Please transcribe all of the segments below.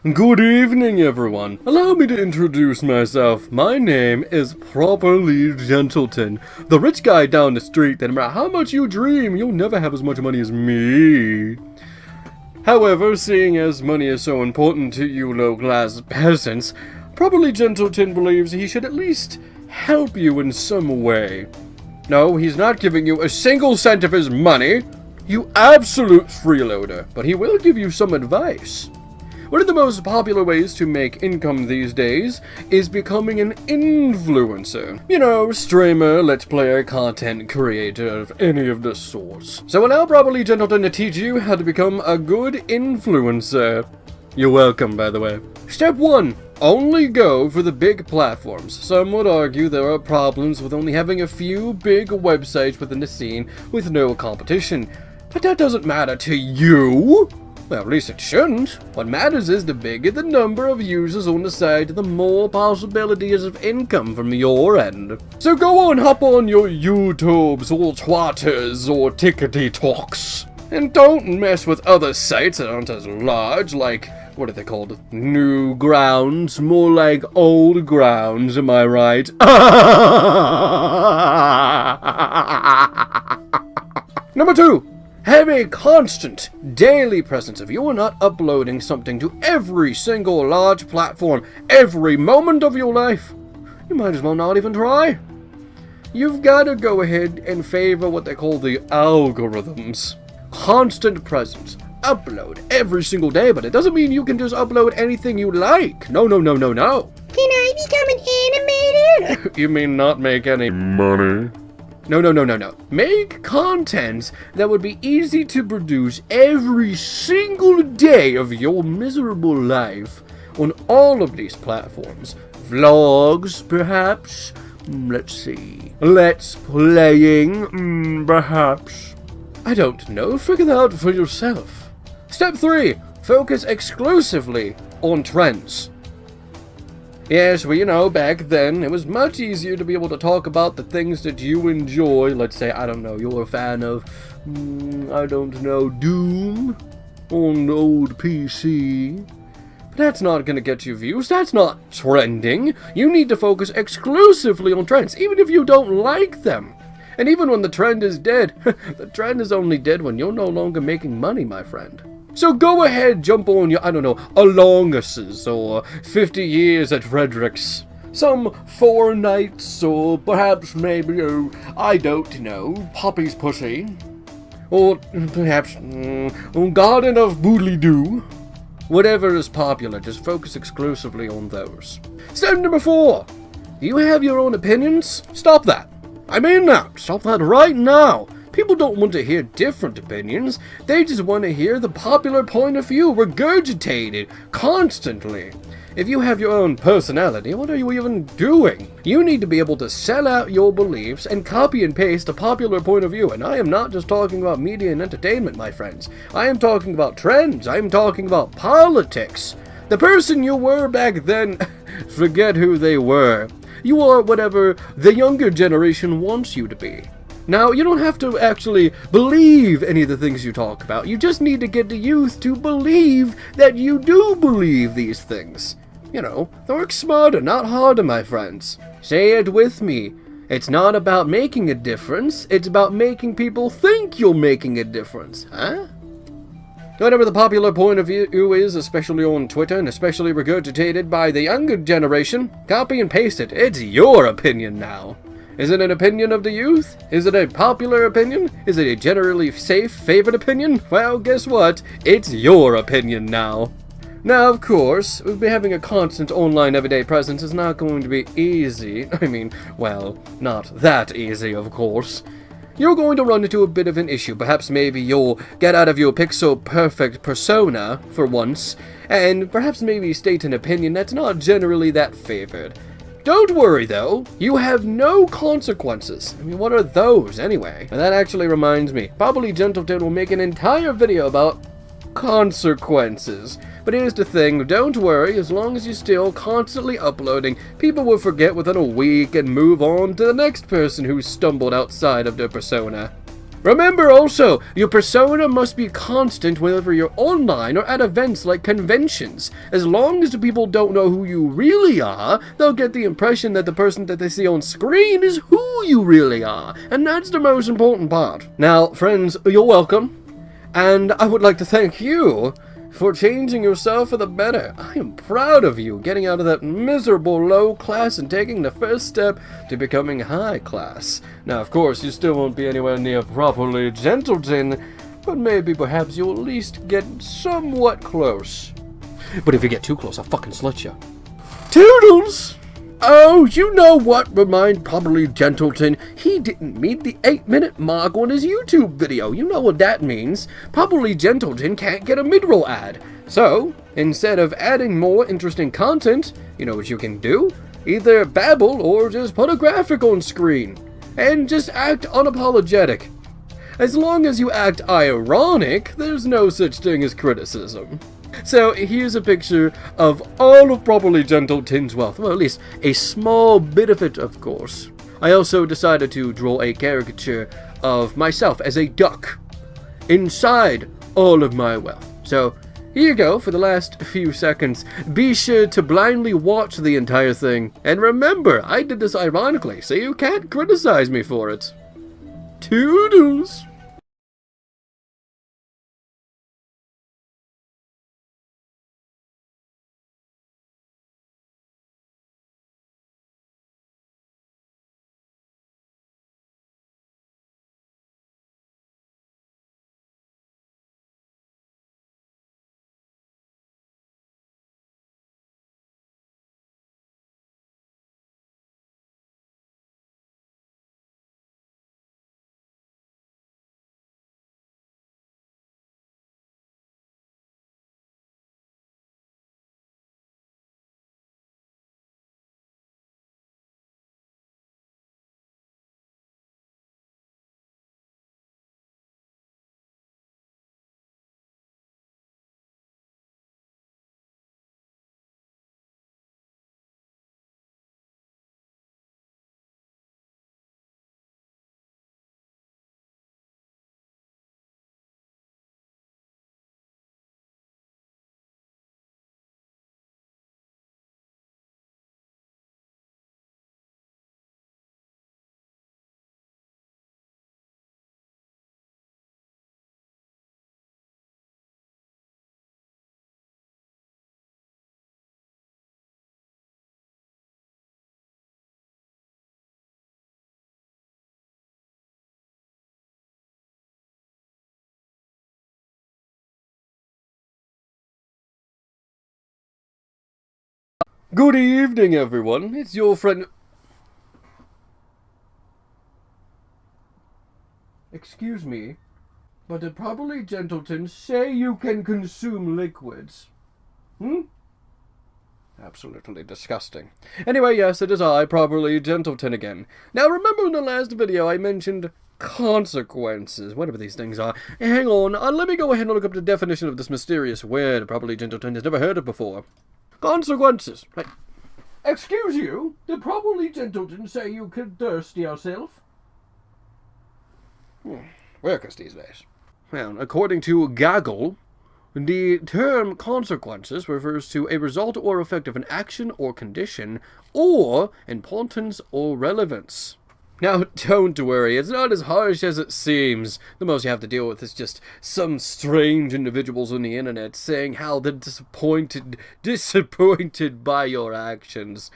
Good evening, everyone. Allow me to introduce myself. My name is properly Gentleton, the rich guy down the street that no matter how much you dream, you'll never have as much money as me. However, seeing as money is so important to you low-class peasants, properly Gentleton believes he should at least help you in some way. No, he's not giving you a single cent of his money, you absolute freeloader, but he will give you some advice. One of the most popular ways to make income these days is becoming an influencer. You know, streamer, let's player, content creator of any of the sorts. So we'll now probably Gentleton to teach you how to become a good influencer. You're welcome, by the way. Step 1. Only go for the big platforms. Some would argue there are problems with only having a few big websites within the scene with no competition. But that doesn't matter to you. Well, at least it shouldn't. What matters is the bigger the number of users on the site, the more possibilities of income from your end. So go on, hop on your YouTubes or Twitters or Tickety Talks. And don't mess with other sites that aren't as large, like, what are they called? New grounds, more like old grounds, am I right? Number 2. Have a constant, daily presence. If you are not uploading something to every single large platform, every moment of your life, you might as well not even try. You've got to go ahead and favor what they call the algorithms. Constant presence. Upload every single day, but it doesn't mean you can just upload anything you like. No. Can I become an animator? You mean not make any money? No. Make content that would be easy to produce every single day of your miserable life on all of these platforms. Vlogs, perhaps? Let's see. Let's playing, perhaps? I don't know. Figure that out for yourself. Step 3. Focus exclusively on trends. Yes, well, you know, back then, it was much easier to be able to talk about the things that you enjoy. Let's say, I don't know, you're a fan of, Doom on the old PC. But that's not gonna get you views. That's not trending. You need to focus exclusively on trends, even if you don't like them. And even when the trend is dead, the trend is only dead when you're no longer making money, my friend. So go ahead, jump on your, Alonguses, or 50 Years at Frederick's. Some 4 Nights, or perhaps maybe, Poppy's Pussy. Or perhaps, Garden of Boodly-Doo. Whatever is popular, just focus exclusively on those. Step number 4. Do you have your own opinions? Stop that. I mean now. Stop that right now. People don't want to hear different opinions. They just want to hear the popular point of view regurgitated constantly. If you have your own personality, what are you even doing? You need to be able to sell out your beliefs and copy and paste a popular point of view. And I am not just talking about media and entertainment, my friends. I am talking about trends. I am talking about politics. The person you were back then, forget who they were. You are whatever the younger generation wants you to be. Now, you don't have to actually believe any of the things you talk about. You just need to get the youth to believe that you do believe these things. You know, work smarter, not harder, my friends. Say it with me. It's not about making a difference. It's about making people think you're making a difference. Huh? Whatever the popular point of view is, especially on Twitter, and especially regurgitated by the younger generation, copy and paste it. It's your opinion now. Is it an opinion of the youth? Is it a popular opinion? Is it a generally safe, favored opinion? Well, guess what? It's your opinion now. Now, of course, having a constant online everyday presence is not going to be easy. Not that easy, of course. You're going to run into a bit of an issue. Perhaps maybe you'll get out of your pixel-perfect persona for once, and perhaps maybe state an opinion that's not generally that favored. Don't worry, though. You have no consequences. I mean, what are those, anyway? And that actually reminds me. Probably Gentleton will make an entire video about consequences. But here's the thing. Don't worry. As long as you're still constantly uploading, people will forget within a week and move on to the next person who stumbled outside of their persona. Remember also, your persona must be constant whenever you're online or at events like conventions. As long as the people don't know who you really are, they'll get the impression that the person that they see on screen is who you really are, and that's the most important part. Now, friends, you're welcome, and I would like to thank you for changing yourself for the better. I am proud of you getting out of that miserable low class and taking the first step to becoming high class. Now, of course, you still won't be anywhere near properly Gentleton, but maybe perhaps you'll at least get somewhat close. But if you get too close, I'll fucking slut you. Toodles! Oh, you know what? Remind probably Gentleton, he didn't meet the 8-minute mark on his YouTube video. You know what that means. Probably Gentleton can't get a mid-roll ad. So, instead of adding more interesting content, you know what you can do? Either babble or just put a graphic on screen. And just act unapologetic. As long as you act ironic, there's no such thing as criticism. So here's a picture of all of Properly Gentleton's wealth. Well, at least a small bit of it, of course. I also decided to draw a caricature of myself as a duck inside all of my wealth. So here you go for the last few seconds. Be sure to blindly watch the entire thing. And remember, I did this ironically, so you can't criticize me for it. Toodles! Good evening, everyone. It's your friend... Excuse me, but did Properly Gentleton say you can consume liquids? Absolutely disgusting. Anyway, yes, it is I, Properly Gentleton again. Now, remember in the last video I mentioned consequences, whatever these things are. Hang on, let me go ahead and look up the definition of this mysterious word Properly Gentleton has never heard of before. Consequences. Right. Excuse you, did Properly Gentleton say you could thirst yourself? Workers these days. Well, according to Gaggle, the term consequences refers to a result or effect of an action or condition, or importance or relevance. Now, don't worry, it's not as harsh as it seems. The most you have to deal with is just some strange individuals on the internet saying how they're disappointed by your actions.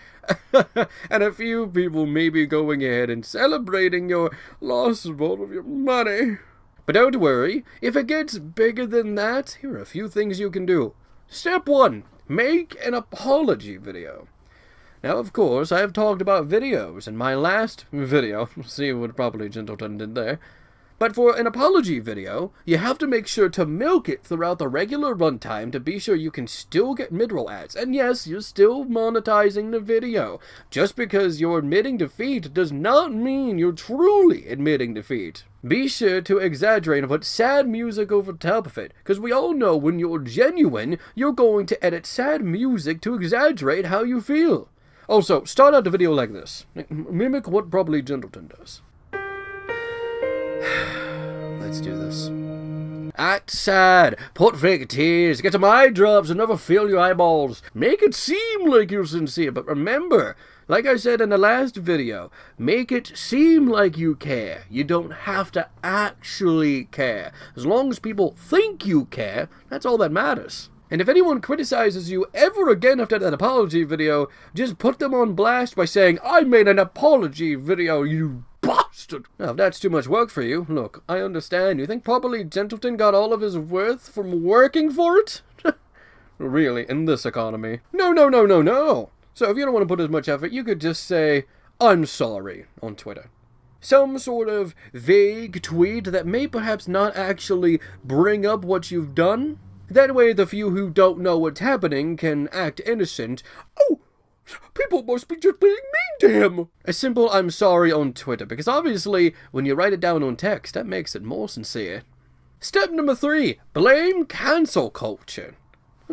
And a few people maybe going ahead and celebrating your loss of all of your money. But don't worry, if it gets bigger than that, here are a few things you can do. Step 1. Make an apology video. Now, of course, I have talked about videos in my last video. See what Properly Gentleton did there. But for an apology video, you have to make sure to milk it throughout the regular runtime to be sure you can still get mid-roll ads. And yes, you're still monetizing the video. Just because you're admitting defeat does not mean you're truly admitting defeat. Be sure to exaggerate and put sad music over top of it, because we all know when you're genuine, you're going to edit sad music to exaggerate how you feel. Also, start out the video like this. Mimic what Properly Gentleton does. Let's do this. Act sad, put fake tears, get some eye drops and never fill your eyeballs. Make it seem like you're sincere, but remember, like I said in the last video, make it seem like you care. You don't have to actually care. As long as people think you care, that's all that matters. And if anyone criticizes you ever again after that apology video, just put them on blast by saying, I made an apology video, you bastard! Now, if that's too much work for you, look, I understand. You think probably Gentleton got all of his worth from working for it? Really, in this economy? No. So if you don't want to put as much effort, you could just say, I'm sorry, on Twitter. Some sort of vague tweet that may perhaps not actually bring up what you've done. That way the few who don't know what's happening can act innocent. Oh, people must be just being mean to him. A simple I'm sorry on Twitter, because obviously when you write it down on text, that makes it more sincere. Step number 3, blame cancel culture.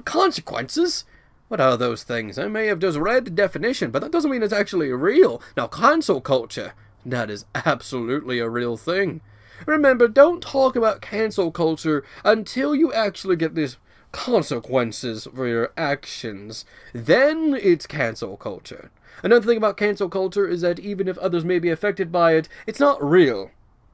Consequences? What are those things? I may have just read the definition, but that doesn't mean it's actually real. Now, cancel culture, that is absolutely a real thing. Remember, don't talk about cancel culture until you actually get these consequences for your actions. Then it's cancel culture. Another thing about cancel culture is that even if others may be affected by it, it's not real.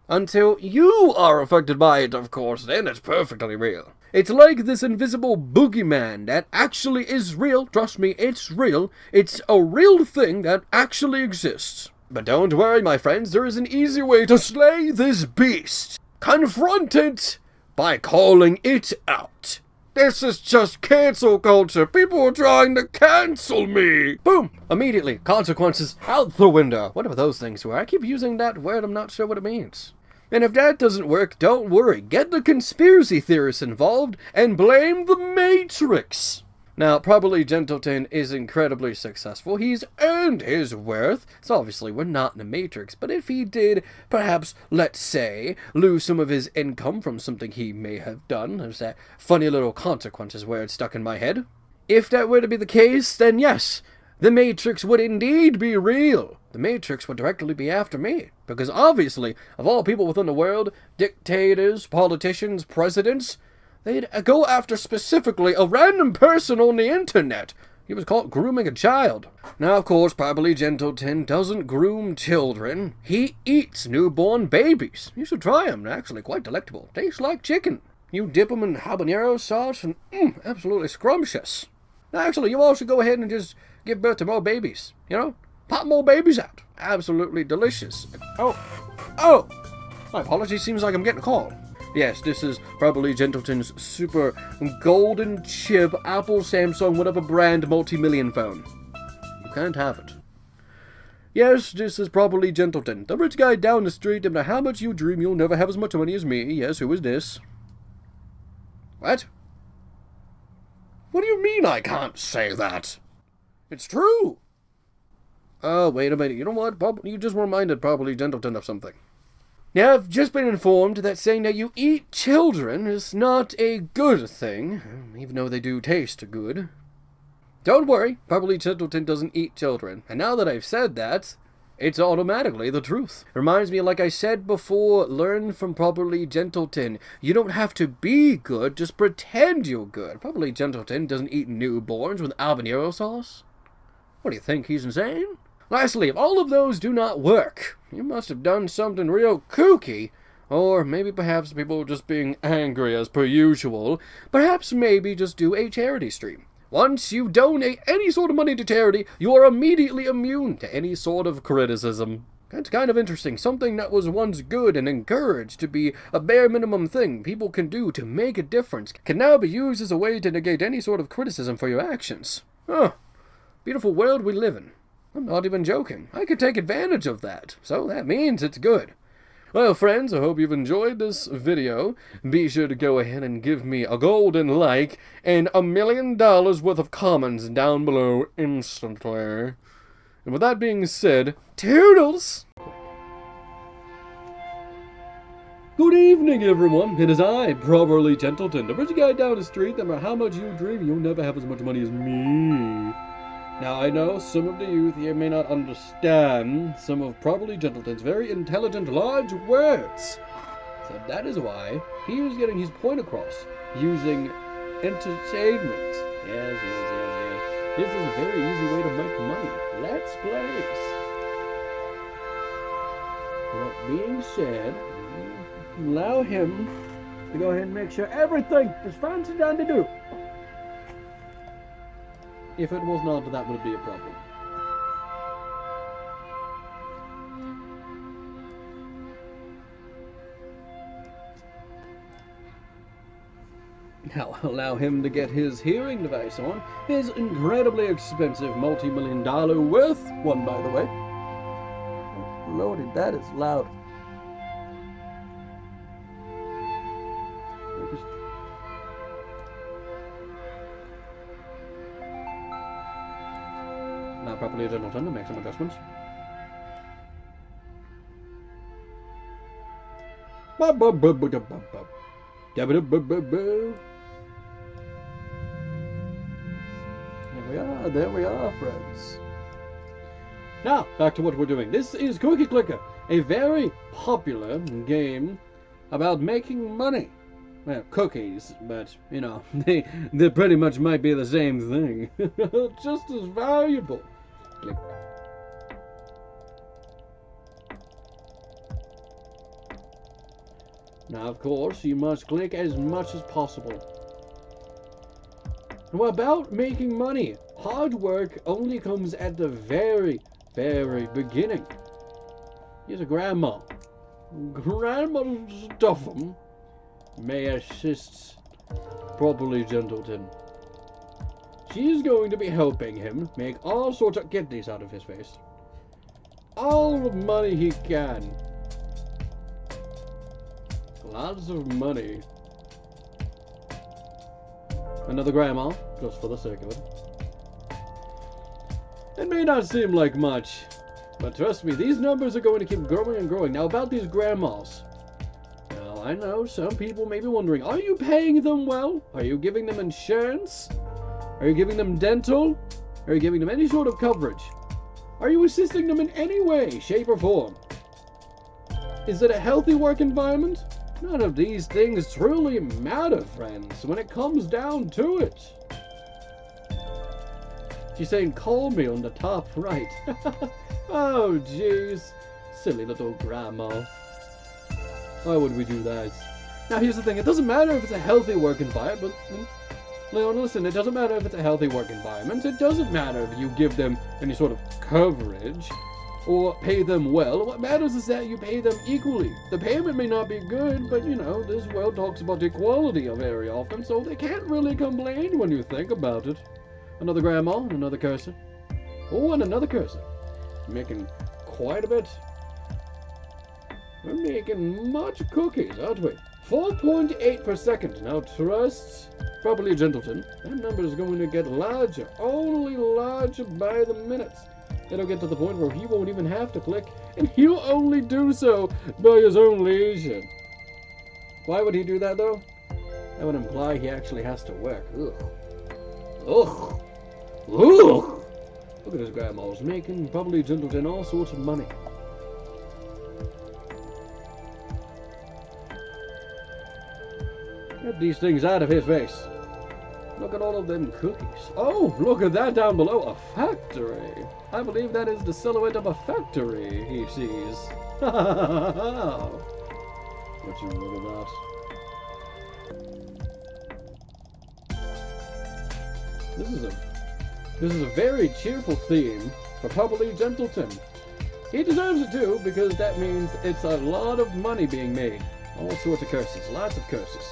Until you are affected by it, of course, then it's perfectly real. It's like this invisible boogeyman that actually is real. Trust me, it's real. It's a real thing that actually exists. But don't worry, my friends, there is an easy way to slay this beast. Confront it by calling it out. This is just cancel culture. People are trying to cancel me. Boom. Immediately, consequences out the window. Whatever those things were. I keep using that word. I'm not sure what it means. And if that doesn't work, don't worry. Get the conspiracy theorists involved and blame the Matrix. Now, probably Gentleton is incredibly successful. He's earned his worth. So obviously, we're not in the Matrix. But if he did, perhaps, let's say, lose some of his income from something he may have done, there's that funny little consequences where it's stuck in my head. If that were to be the case, then yes, the Matrix would indeed be real. The Matrix would directly be after me. Because obviously, of all people within the world, dictators, politicians, presidents, they'd go after specifically a random person on the internet. He was caught grooming a child. Now, of course, probably Gentleton doesn't groom children. He eats newborn babies. You should try them. They're actually quite delectable. Tastes like chicken. You dip them in habanero sauce and, absolutely scrumptious. Now, actually, you all should go ahead and just give birth to more babies. You know? Pop more babies out. Absolutely delicious. Oh! My apologies. Seems like I'm getting a call. Yes, this is probably Gentleton's super golden chip Apple, Samsung, whatever brand multi-million phone. You can't have it. Yes, this is probably Gentleton, the rich guy down the street, no matter how much you dream you'll never have as much money as me. Yes, who is this? What? What do you mean I can't say that? It's true! Oh, wait a minute. You know what? You just reminded probably Gentleton of something. Now, I've just been informed that saying that you eat children is not a good thing, even though they do taste good. Don't worry, probably Gentleton doesn't eat children. And now that I've said that, it's automatically the truth. Reminds me, like I said before, learn from probably Gentleton. You don't have to be good, just pretend you're good. Probably Gentleton doesn't eat newborns with habanero sauce. What do you think, he's insane? Lastly, if all of those do not work, you must have done something real kooky, or maybe perhaps people just being angry as per usual. Perhaps maybe just do a charity stream. Once you donate any sort of money to charity, you are immediately immune to any sort of criticism. That's kind of interesting. Something that was once good and encouraged to be a bare minimum thing people can do to make a difference can now be used as a way to negate any sort of criticism for your actions. Huh. Beautiful world we live in. I'm not even joking. I could take advantage of that, so that means it's good. Well, friends, I hope you've enjoyed this video. Be sure to go ahead and give me a golden like and $1 million worth of comments down below instantly. And with that being said, toodles! Good evening, everyone. It is I, probably Gentleton, the rich guy down the street. No matter how much you dream, you'll never have as much money as me. Now, I know some of the youth here may not understand some of probably Gentleton's very intelligent, large words. So that is why he is getting his point across using entertainment. Yes. This is a very easy way to make money. Let's Plays. That being said, allow him to go ahead and make sure everything is fancy done to do. If it was not, that would be a problem. Now, allow him to get his hearing device on. His incredibly expensive multi-million-dollar worth one, by the way. Oh, Lordy, that is loud. Now, properly, Gentleton, to make some adjustments. There we are, friends. Now, back to what we're doing. This is Cookie Clicker, a very popular game about making money. Well, cookies, but, you know, they pretty much might be the same thing. Just as valuable. Click. Now, of course, you must click as much as possible. Now, about making money, hard work only comes at the very, very beginning. Here's a grandma. Grandma Stuff'em may assist properly Gentleton. She's going to be helping him make all sorts of... Get these out of his face. All the money he can. Lots of money. Another grandma, just for the sake of it. It may not seem like much, but trust me, these numbers are going to keep growing and growing. Now, about these grandmas. Now, I know some people may be wondering, are you paying them well? Are you giving them insurance? Are you giving them dental? Are you giving them any sort of coverage? Are you assisting them in any way, shape, or form? Is it a healthy work environment? None of these things truly matter, friends, when it comes down to it. She's saying, call me on the top right. Oh, jeez. Silly little grandma. Why would we do that? Now, here's the thing. It doesn't matter if it's a healthy work environment. Leon, listen, it doesn't matter if it's a healthy work environment. It doesn't matter if you give them any sort of coverage or pay them well. What matters is that you pay them equally. The payment may not be good, but, you know, this world talks about equality very often, so they can't really complain when you think about it. Another grandma, and another cursor. Oh, and another cursor. Making quite a bit. We're making much cookies, aren't we? 4.8 per second. Now, trust properly, Gentleton. That number is going to get larger. Only larger by the minute. It'll get to the point where he won't even have to click, and he'll only do so by his own leisure. Why would he do that, though? That would imply he actually has to work. Ugh. Ugh. Ugh. Look at his grandma's making probably Gentleton all sorts of money. Get these things out of his face. Look at all of them cookies. Oh, look at that down below. A factory. I believe that is the silhouette of a factory he sees. What you look at that. This is a very cheerful theme for probably Gentleton. He deserves it too, because that means it's a lot of money being made. All sorts of curses. Lots of curses.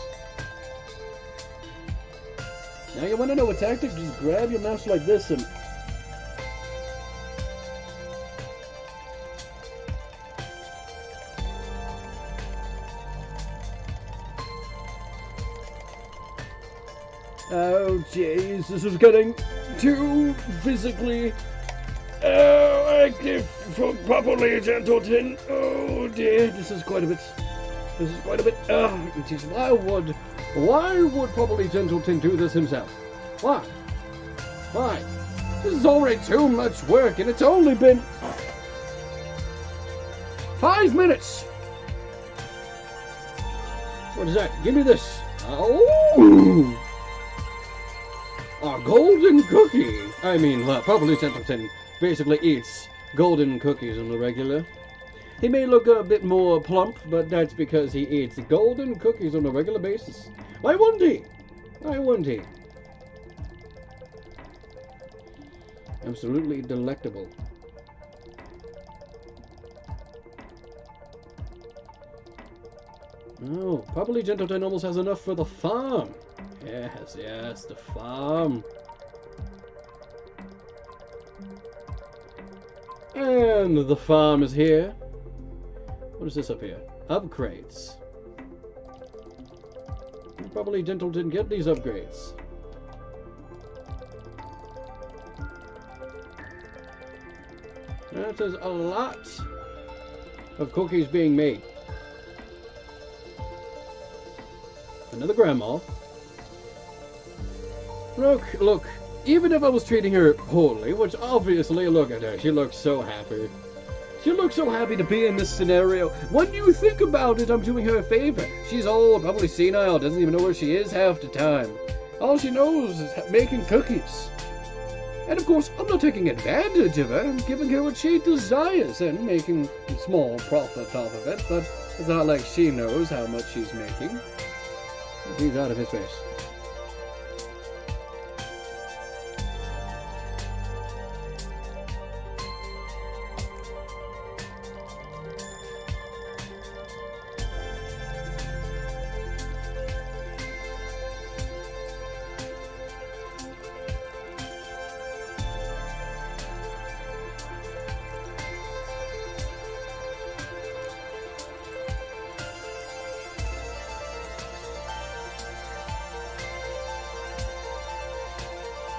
Now you want to know a tactic? Just grab your mouse like this and... Oh jeez, this is getting too physically active for properly Gentleton. Oh dear, this is quite a bit. Oh, jeez, why would probably Gentleton do this himself? Why? This is already too much work, and it's only been 5 minutes. What is that? Give me this. Oh! A golden cookie. I mean, probably Gentleton basically eats golden cookies on the regular. He may look a bit more plump, but that's because he eats golden cookies on a regular basis. Why wouldn't he? Why wouldn't he? Absolutely delectable. Oh, probably Gentleton almost has enough for the farm. Yes, yes, the farm. And the farm is here. What is this up here? Upgrades. Probably Gentleton get these upgrades. That is a lot of cookies being made. Another grandma. Look, even if I was treating her poorly, which obviously, look at her, she looks so happy. She looks so happy to be in this scenario. When you think about it, I'm doing her a favor. She's old, probably senile, doesn't even know where she is half the time. All she knows is making cookies. And of course, I'm not taking advantage of her. I'm giving her what she desires and making a small profit off of it, but it's not like she knows how much she's making. He's out of his face.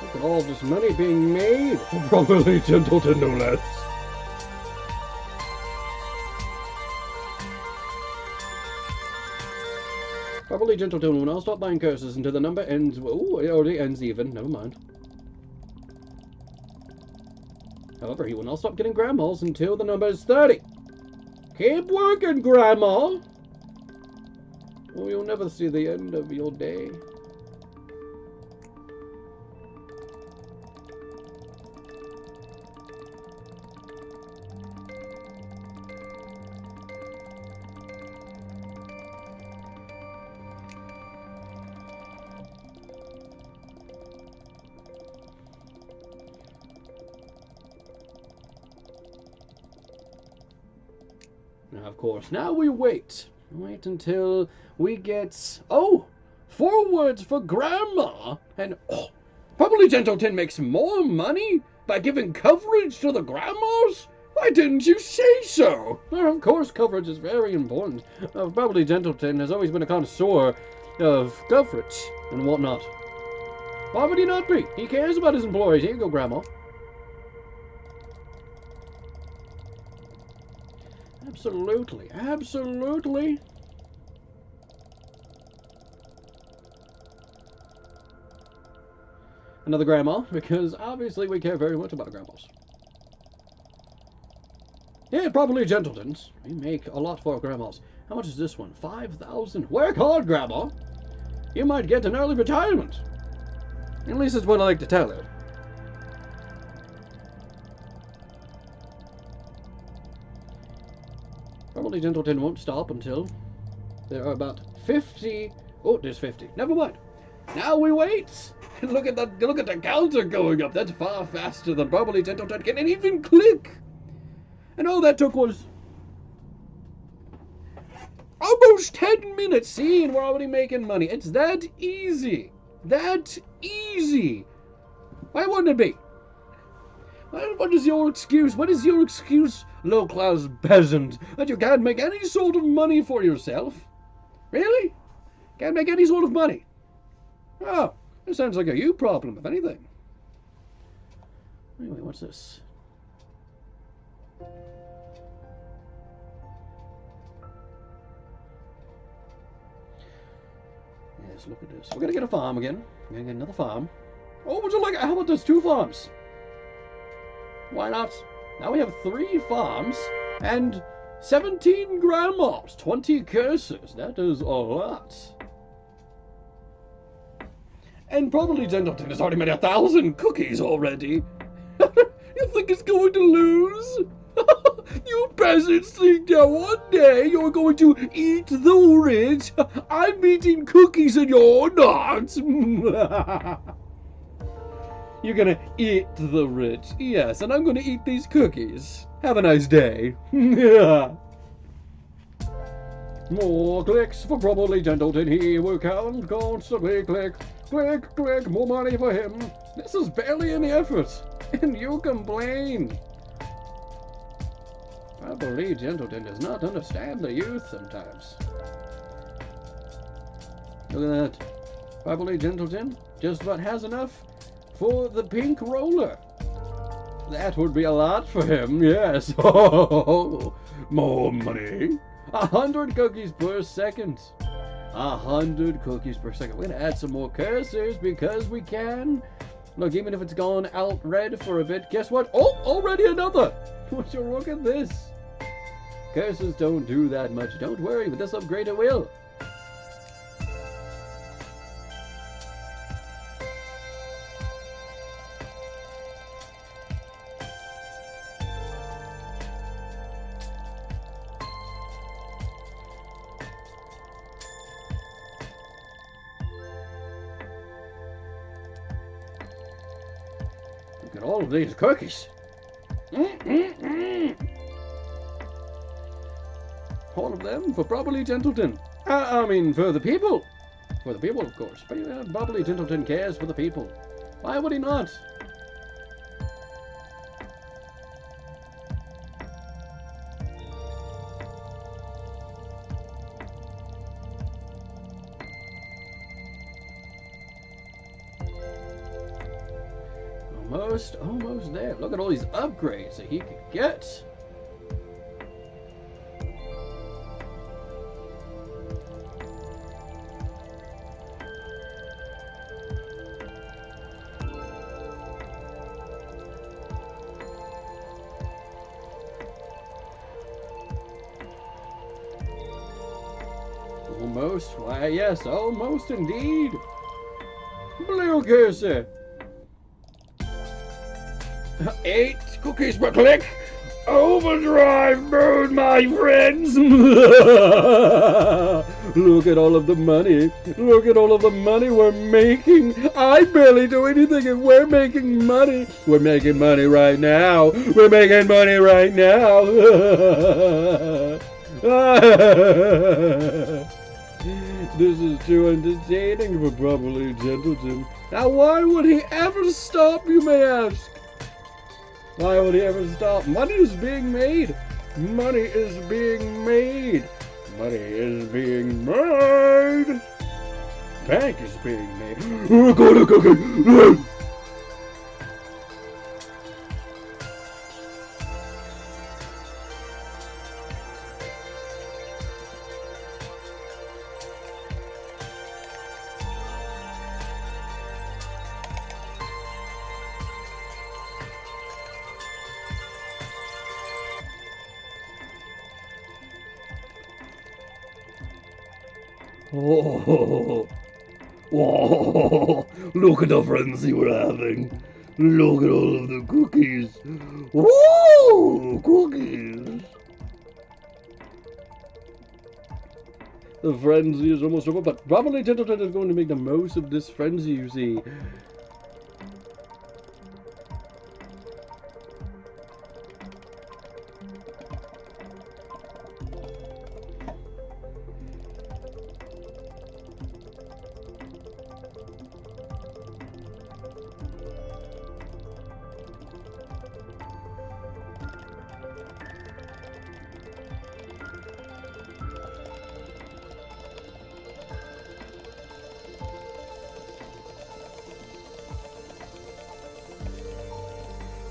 Look at all this money being made. Probably Gentleton, no less. Probably Gentleton will now stop buying curses until the number ends. Ooh, it already ends even. Never mind. However, he will not stop getting grandmas until the number is 30. Keep working, Grandma. Or you'll never see the end of your day. Now, of course, now we wait. Wait until we get... Oh! Forwards for Grandma! And, oh! Probably Gentleton makes more money by giving coverage to the grandmas? Why didn't you say so? Well, of course, coverage is very important. Probably Gentleton has always been a connoisseur of coverage and whatnot. Why would he not be? He cares about his employees. Here you go, Grandma. Absolutely, absolutely. Another grandma, because obviously we care very much about grandmas. Yeah, probably Gentletons. We make a lot for grandmas. How much is this one? 5,000. Work hard, Grandma. You might get an early retirement. At least that's what I like to tell her. Probably Gentleton won't stop until there are about 50. Oh, there's 50. Never mind. Now we wait. Look at that! Look at the counter going up. That's far faster than probably Gentleton can even click. And all that took was almost 10 minutes. See, and we're already making money. It's that easy. That easy. Why wouldn't it be? What is your excuse? What is your excuse, low-class peasant, that you can't make any sort of money for yourself? Really? Can't make any sort of money? Oh, this sounds like a you problem, if anything. Anyway, what's this? Yes, look at this. We're gonna get a farm again. We're gonna get another farm. Oh, would you like? How about this? 2 farms? Why not? Now we have 3 farms, and 17 grandmas, 20 curses. That is a lot. And probably Gentleton has already made 1,000 cookies already. You think it's going to lose? You peasants think that one day you're going to eat the rich? I'm eating cookies and you're not. You're gonna eat the rich. Yes, and I'm gonna eat these cookies. Have a nice day. More clicks for probably Gentleton. He will count constantly. Click, click, click. More money for him. This is barely any effort. And you complain. I believe Gentleton does not understand the youth sometimes. Look at that. Probably Gentleton just about has enough for the pink roller. That would be a lot for him, yes. Oh, more money. 100 cookies per second. 100 cookies per second. We're gonna add some more cursors because we can. Look, even if it's gone out red for a bit, guess what? Oh, already another. Would you look at this? Cursors don't do that much. Don't worry, with this upgrade it will. Look at all of these cookies. All of them for probably Gentleton. I mean, for the people. For the people, of course. But probably Gentleton cares for the people. Why would he not? Almost there. Look at all these upgrades that he could get. Almost. Why, yes, almost indeed. Blue cursor. 8 cookies per click. Overdrive mode, my friends. Look at all of the money. Look at all of the money we're making. I barely do anything and we're making money. We're making money right now. We're making money right now. This is too entertaining for probably Gentleton. Now why would he ever stop, you may ask? Why would he ever stop? Money is being made. Money is being made. Money is being made. Bank is being made. Oh, God, okay. Oh, look at the frenzy we're having. Look at all of the cookies. Woo! Cookies. The frenzy is almost over, but probably Gentleton is going to make the most of this frenzy, you see.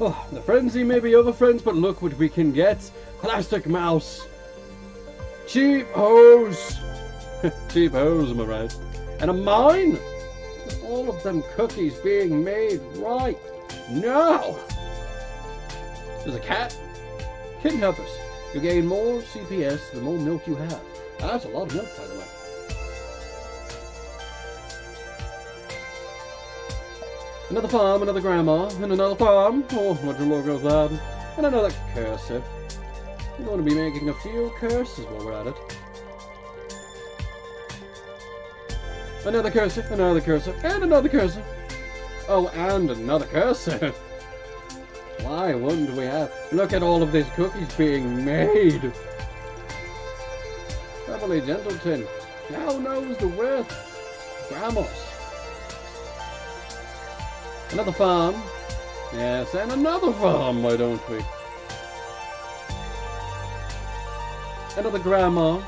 Oh, the frenzy may be over, friends, but look what we can get. Plastic mouse. Cheap hose. Cheap hose, am I right? And a mine. All of them cookies being made right now. There's a cat. Kidnappers. You gain more CPS the more milk you have. That's a lot of milk, by the way. Another farm, another grandma, and another farm. Oh, would you look at that? And another cursor. We're going to be making a few curses while we're at it. Another cursor, and another cursor. Oh, and another cursor. Why wouldn't we have? Look at all of these cookies being made. Beverly Gentleton now knows the worth of grandmas. Another farm. Yes, and another farm, why don't we? Another grandma.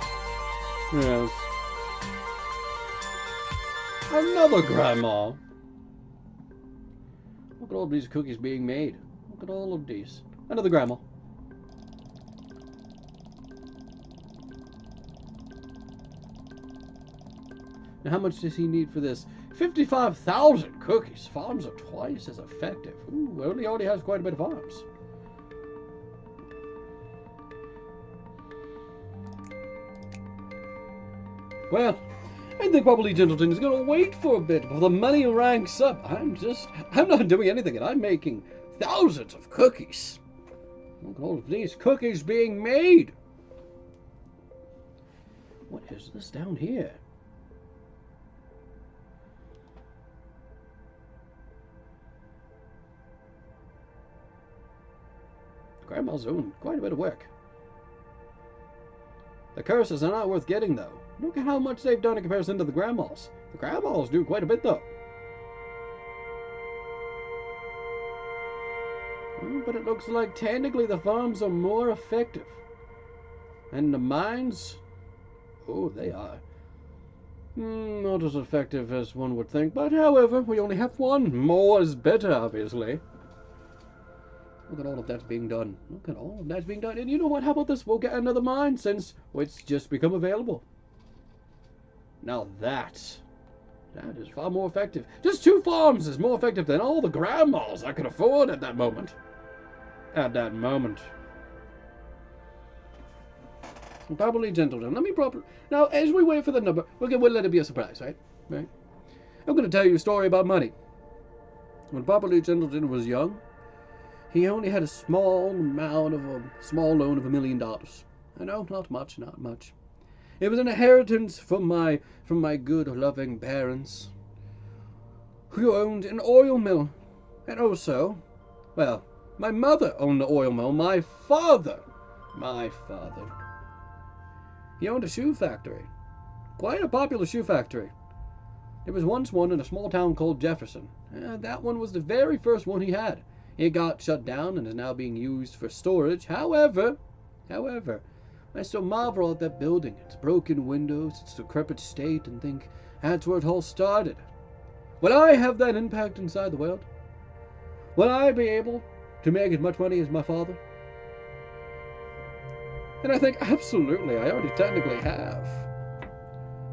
Yes. Another grandma. Look at all these cookies being made. Look at all of these. Another grandma. Now how much does he need for this? 55,000 cookies. Farms are twice as effective. Ooh, already has quite a bit of farms. Well, I think probably Gentleton is going to wait for a bit before the money ranks up. I'm not doing anything, and I'm making thousands of cookies. Look at all of these cookies being made. What is this down here? Grandma's doing quite a bit of work. The curses are not worth getting, though. Look at how much they've done in comparison to the grandmas. The grandmas do quite a bit, though. Well, but it looks like technically the farms are more effective. And the mines, oh, they are not as effective as one would think. But however, we only have one. More is better, obviously. Look at all of that being done. Look at all of that being done. And you know what? How about this? We'll get another mine since it's just become available. Now that is far more effective. Just 2 farms is more effective than all the grandmas I could afford at that moment. Probably Gentleton. Let me now, as we wait for the number, we'll let it be a surprise, right? Right. I'm going to tell you a story about money. When Probably Gentleton was young, he only had a small loan of $1 million. I know, not much. It was an inheritance from my good, loving parents, who owned an oil mill, and also, well, my mother owned the oil mill. My father, he owned a shoe factory, quite a popular shoe factory. There was once one in a small town called Jefferson. That one was the very first one he had. It got shut down and is now being used for storage. However, I still marvel at that building, its broken windows, its decrepit state, and think that's where it all started. Will I have that impact inside the world? Will I be able to make as much money as my father? And I think absolutely, I already technically have.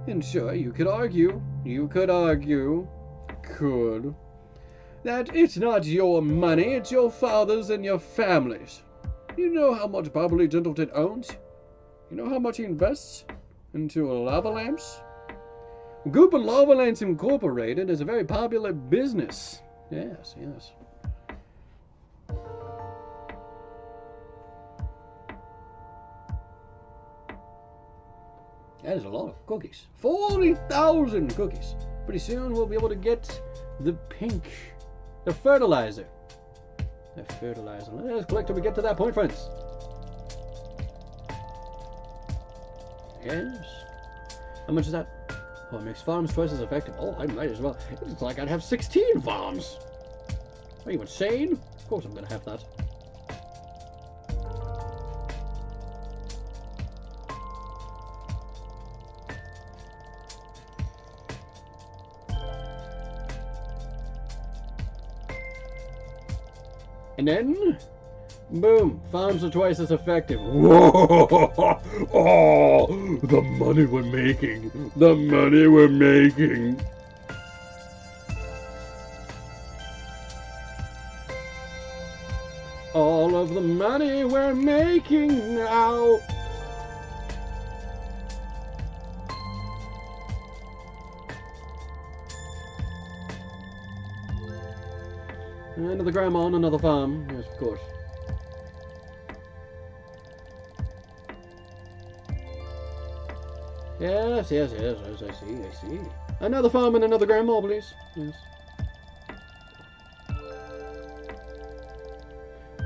And sure, you could argue, that it's not your money, it's your father's and your family's. You know how much Probably Gentleton owns? You know how much he invests into lava lamps? Goop and Lava Lamps Incorporated is a very popular business. Yes. That is a lot of cookies. 40,000 cookies. Pretty soon we'll be able to get the fertilizer. Let's collect till we get to that point, friends. Yes. How much is that? Oh, it makes farms twice as effective. Oh, I might as well. It's like I'd have 16 farms. Are you insane? Of course I'm going to have that. And then, boom, farms are twice as effective. Whoa! Oh, the money we're making. all of the money we're making now. Another grandma on another farm. Yes, of course. Yes, I see. Another farm and another grandma, please. Yes.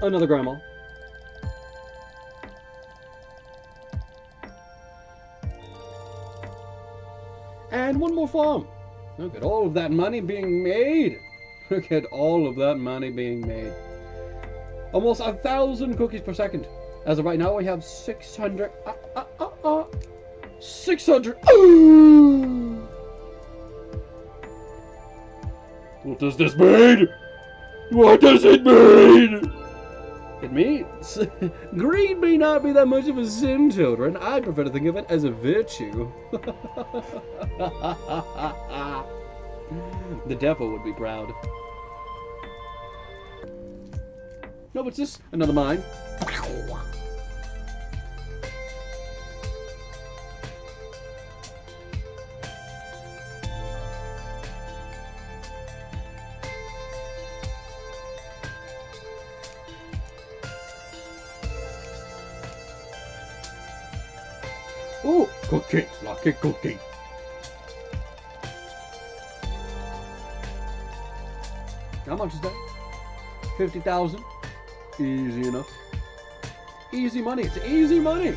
Another grandma. And one more farm. Look at all of that money being made. Look at all of that money being made. Almost 1,000 cookies per second. As of right now, we have 600. 600. What does this mean? What does it mean? It means greed may not be that much of a sin, children. I prefer to think of it as a virtue. The devil would be proud. No, what's this? Another mine. Oh, cookie, lucky cookie. How much is that? 50,000. Easy enough. Easy money. It's easy money.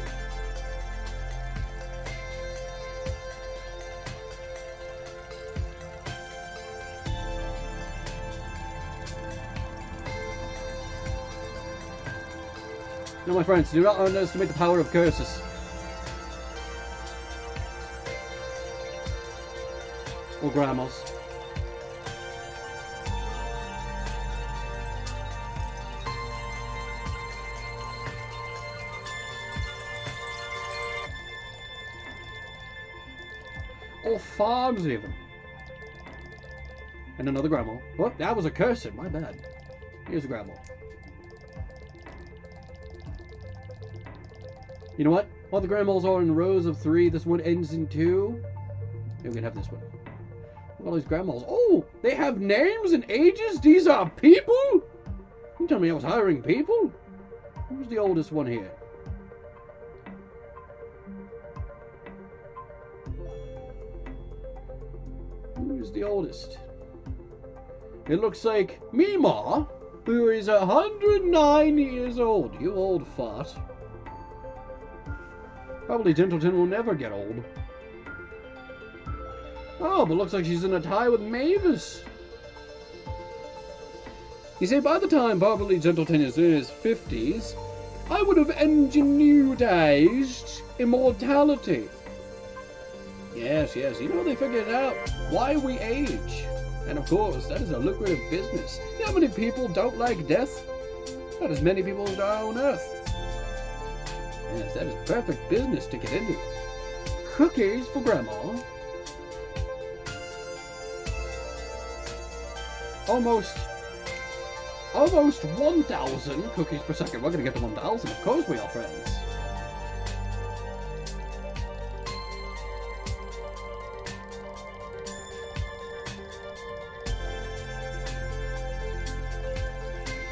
No, my friends, do not underestimate the power of curses. Or grandmas. Or farms even. And another grandma. What? That was a cursor. My bad. Here's a grandma. You know what? All the grandmas are in rows of 3. This one ends in 2. Maybe we can have this one. Look at all these grandmas. Oh! They have names and ages? These are people? You tell me I was hiring people? Who's the oldest one here? Who's the oldest? It looks like Mima, who is 109 years old. You old fart. Probably Gentleton will never get old. Oh, but looks like she's in a tie with Mavis. You see, by the time probably Gentleton is in his 50s, I would have engineerized immortality. Yes, you know they figured out why we age. And of course, that is a lucrative business. You know how many people don't like death? Not as many people as there are on Earth. Yes, that is perfect business to get into. Cookies for Grandma. Almost 1,000 cookies per second. We're gonna get to 1,000. Of course we are, friends.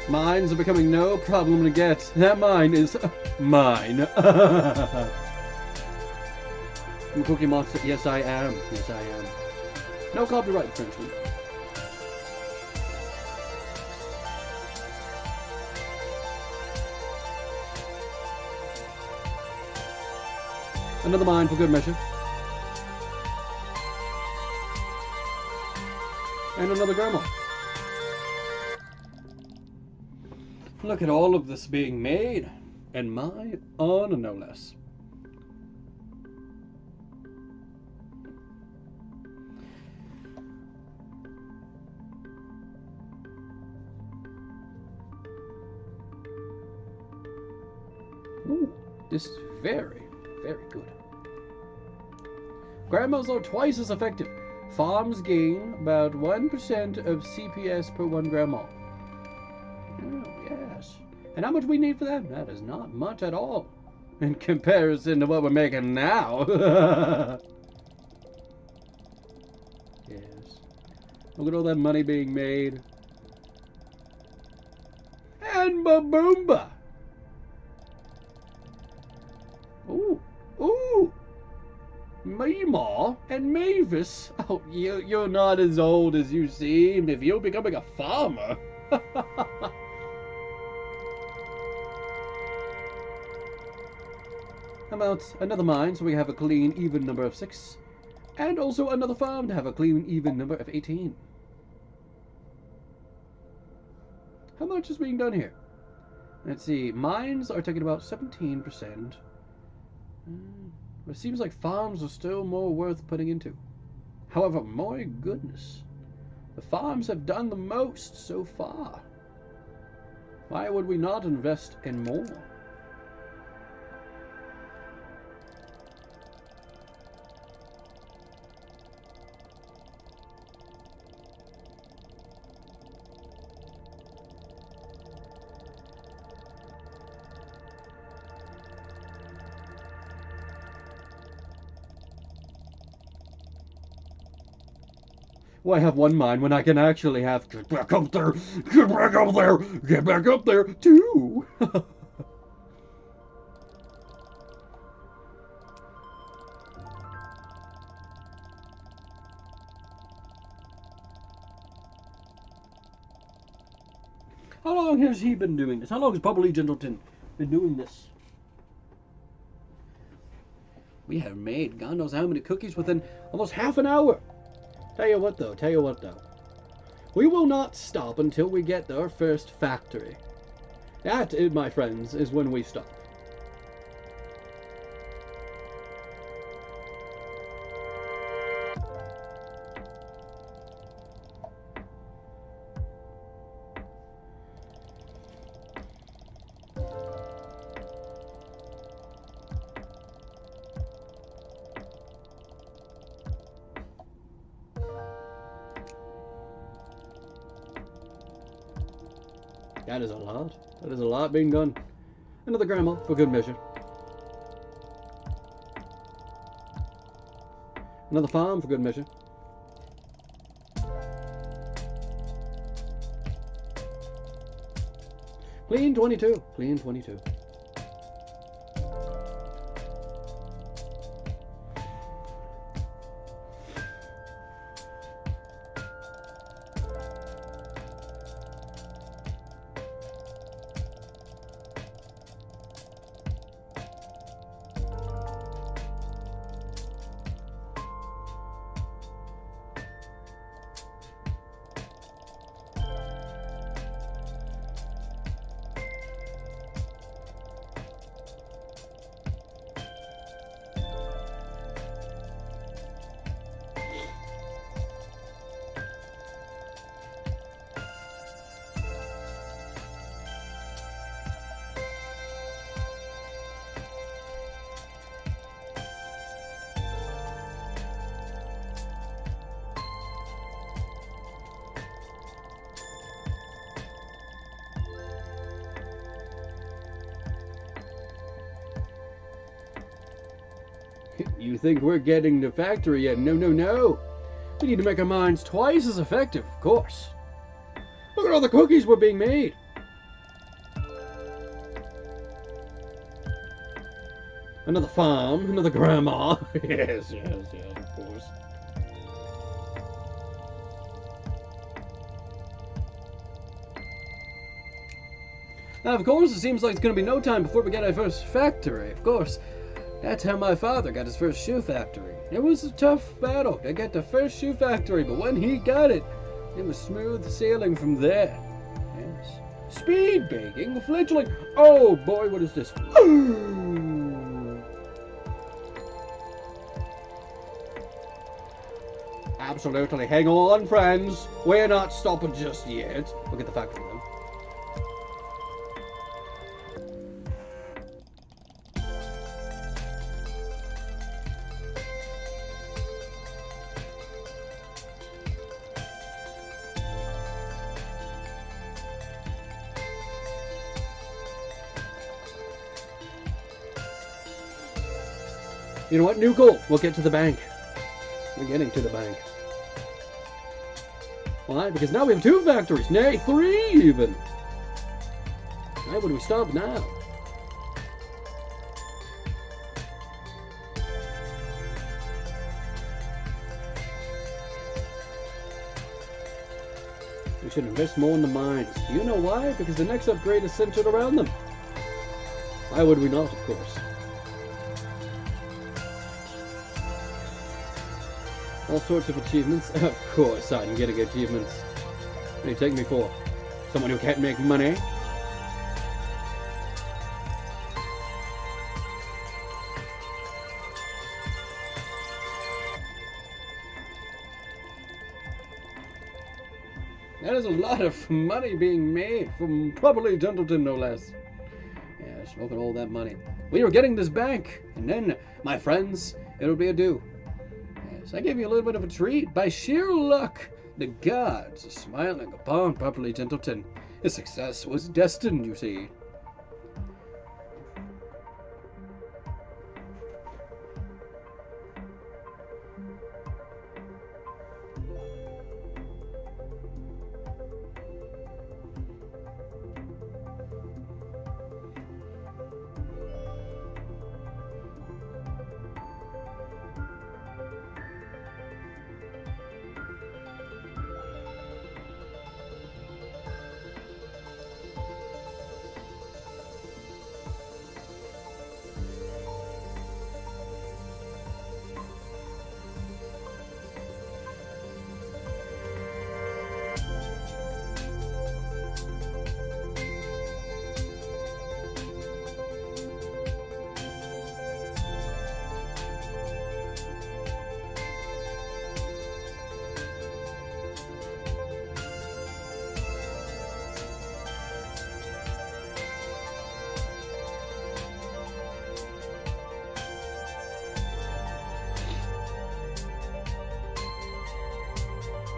Mines are becoming no problem to get. That mine is mine. I'm a cookie monster. Yes, I am. Yes, I am. No copyright infringement. Another mine for good measure. And another grandma. Look at all of this being made. And my honor, no less. Ooh, this is very, very good. Grandmas are twice as effective. Farms gain about 1% of CPS per 1 grandma. Oh, yes. And how much we need for that? That is not much at all in comparison to what we're making now. Yes. Look at all that money being made. And Baboomba. Ooh. Ooh. Meemaw and Mavis. Oh, you're not as old as you seem if you're becoming a farmer. How about another mine so we have a clean, even number of 6? And also another farm to have a clean, even number of 18. How much is being done here? Let's see. Mines are taking about 17%. It seems like farms are still more worth putting into. However, my goodness, the farms have done the most so far. Why would we not invest in more? Why have one mine when I can actually have get back up there, get back up there, get back up there, too? How long has he been doing this? How long has probably Gentleton been doing this? We have made God knows how many cookies within almost half an hour. Tell you what though. We will not stop until we get our first factory. That, my friends, is when we stop. That is a lot. That is a lot being done. Another grandma, for good measure. Another farm, for good measure. Clean 22. Clean 22. You think we're getting the factory yet? No, no, no. We need to make our mines twice as effective, of course. Look at all the cookies we're being made. Another farm, another grandma. Yes, of course. Now, of course, it seems like it's going to be no time before we get our first factory, of course. That's how my father got his first shoe factory. It was a tough battle to get the first shoe factory, but when he got it, it was smooth sailing from there. Yes. Speed baking, fledgling. Oh boy, what is this? Absolutely. Hang on, friends. We're not stopping just yet. Look at the factory then. You know what? New goal. We'll get to the bank. We're getting to the bank. Why? Because now we have 2 factories. Nay, 3 even. Why would we stop now? We should invest more in the mines. Do you know why? Because the next upgrade is centered around them. Why would we not, of course? All sorts of achievements. Of course I'm getting achievements. What do you take me for? Someone who can't make money? That is a lot of money being made from probably Gentleton, no less. Yes, look at all that money. We are getting this bank, and then, my friends, it'll be a do. Yes, I gave you a little bit of a treat. By sheer luck, the gods are smiling upon properly Gentleton. His success was destined, you see.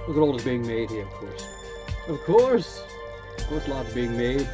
Look at all that's being made here, of course. Of course! Of course lots being made.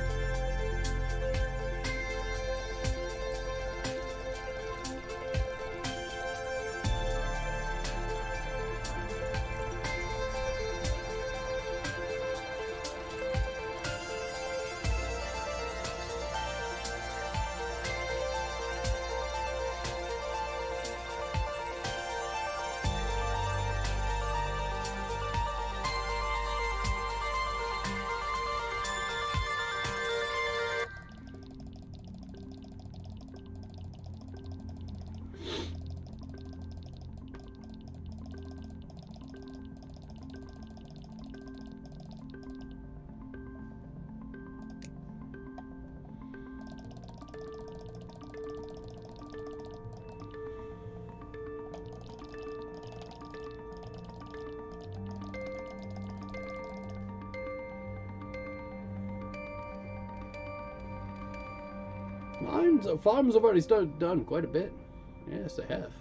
Farms have already done quite a bit. Yes, they have.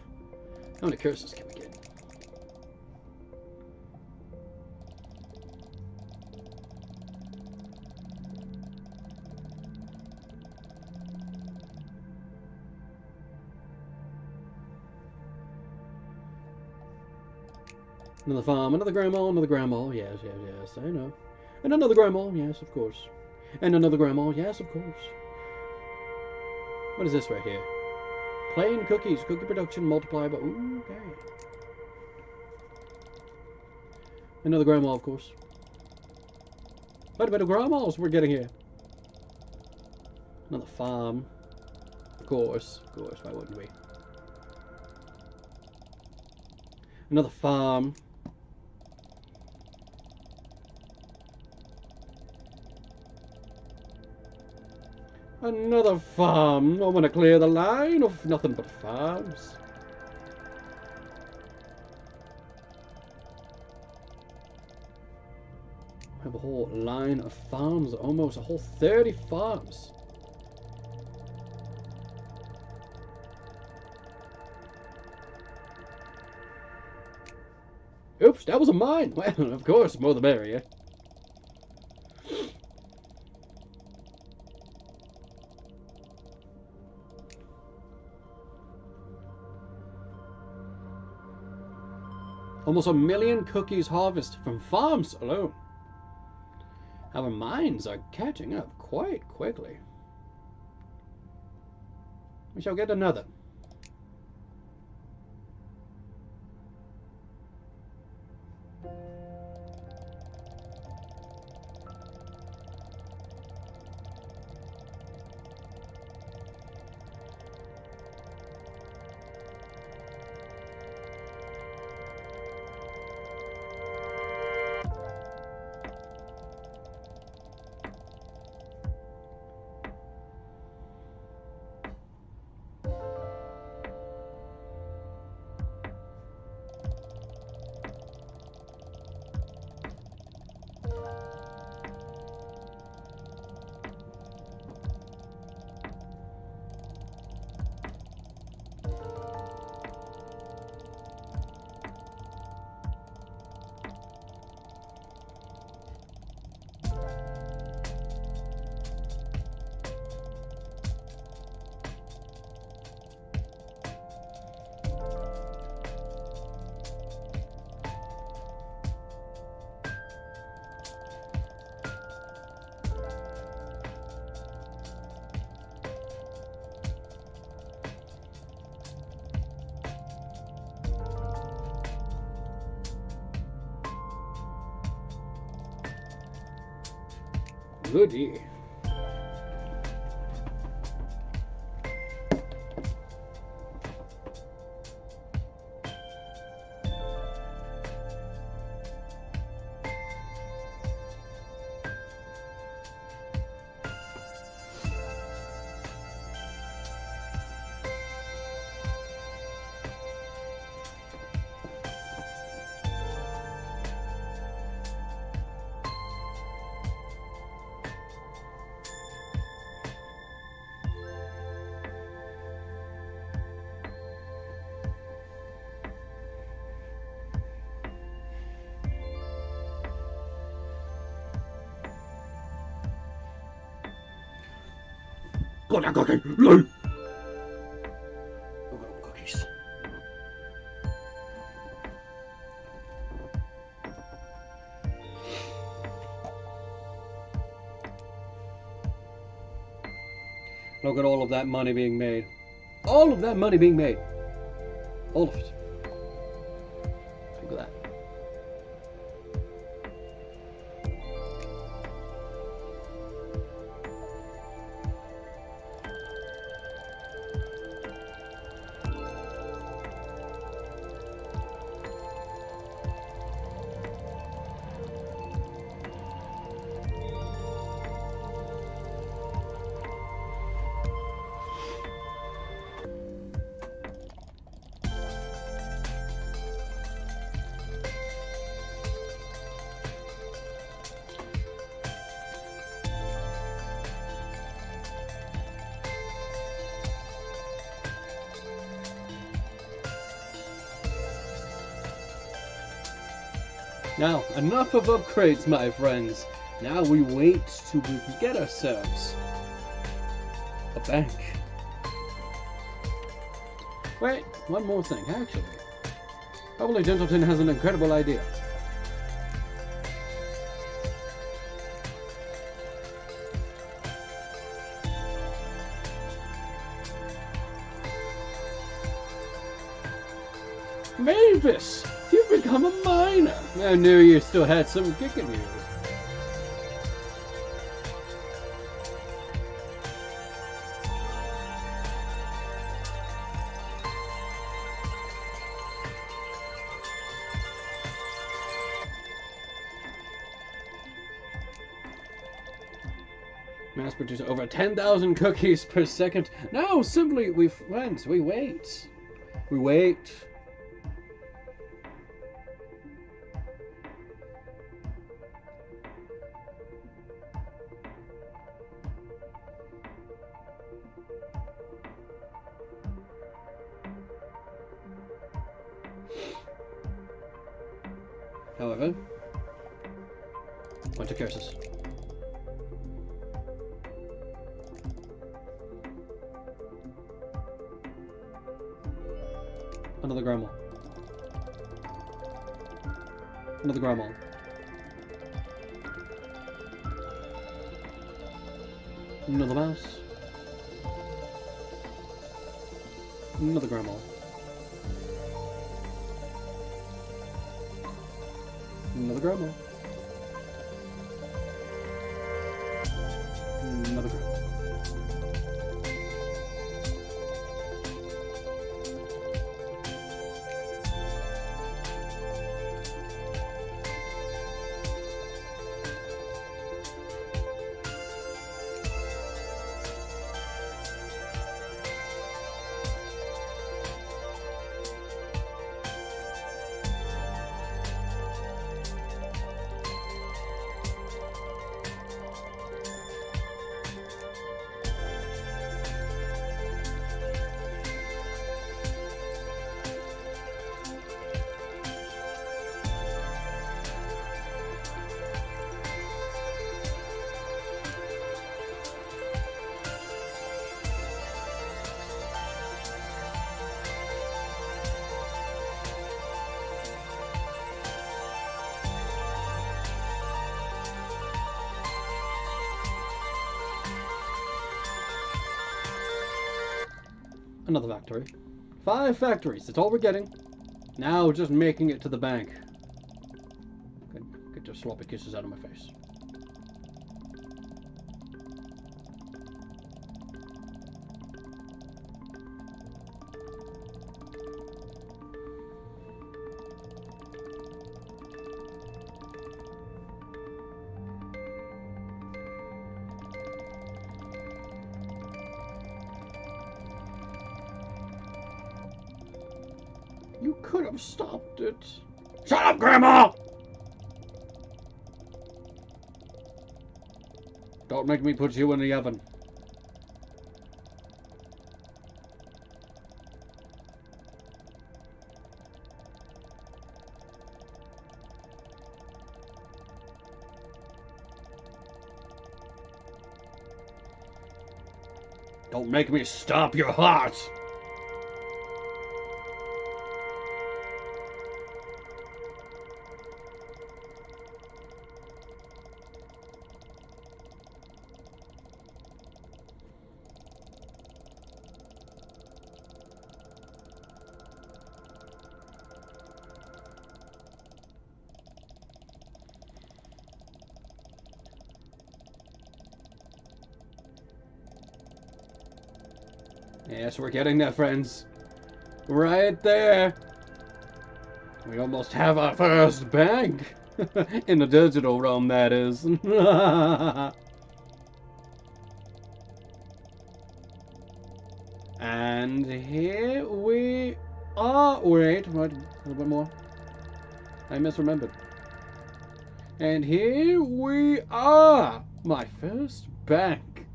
How many curses can we get? Another farm, another grandma, yes, yes, yes, I know. And another grandma, yes, of course. And another grandma, yes, of course. What is this right here? Plain cookies, cookie production multiplied by... Ooh, okay. Another grandma, of course. Quite a bit of grandmas we're getting here. Another farm. Of course, why wouldn't we? Another farm. Another farm. I want to clear the line of nothing but farms. I have a whole line of farms, almost a whole 30 farms. Oops, that was a mine. Well, of course, more the merrier. Almost 1 million cookies harvested from farms alone. Our mines are catching up quite quickly. We shall get another. Goody. Got that cookie! No! Cookies. Look at all of that money being made. All of that money being made. All of it. Look at that. Now, enough of upgrades, my friends. Now we wait till we can get ourselves a bank. Wait, one more thing, actually. Probably Gentleton has an incredible idea. Mavis! You've become a miner! I knew you still had some kick in you. Mass produce over 10,000 cookies per second. No, simply, we wait. We wait. However, winter curses. Another grandma. Another grandma. Another mouse. Another grandma. Another grandma. Another grandma. Another factory. 5 factories, that's all we're getting. Now just making it to the bank. Get your sloppy kisses out of my face. You could have stopped it. Shut up, Grandma! Don't make me put you in the oven. Don't make me stop your heart! Yes, we're getting there, friends. Right there. We almost have our first bank. In the digital realm, that is. And here we are. Wait, a little bit more. I misremembered. And here we are. My first bank.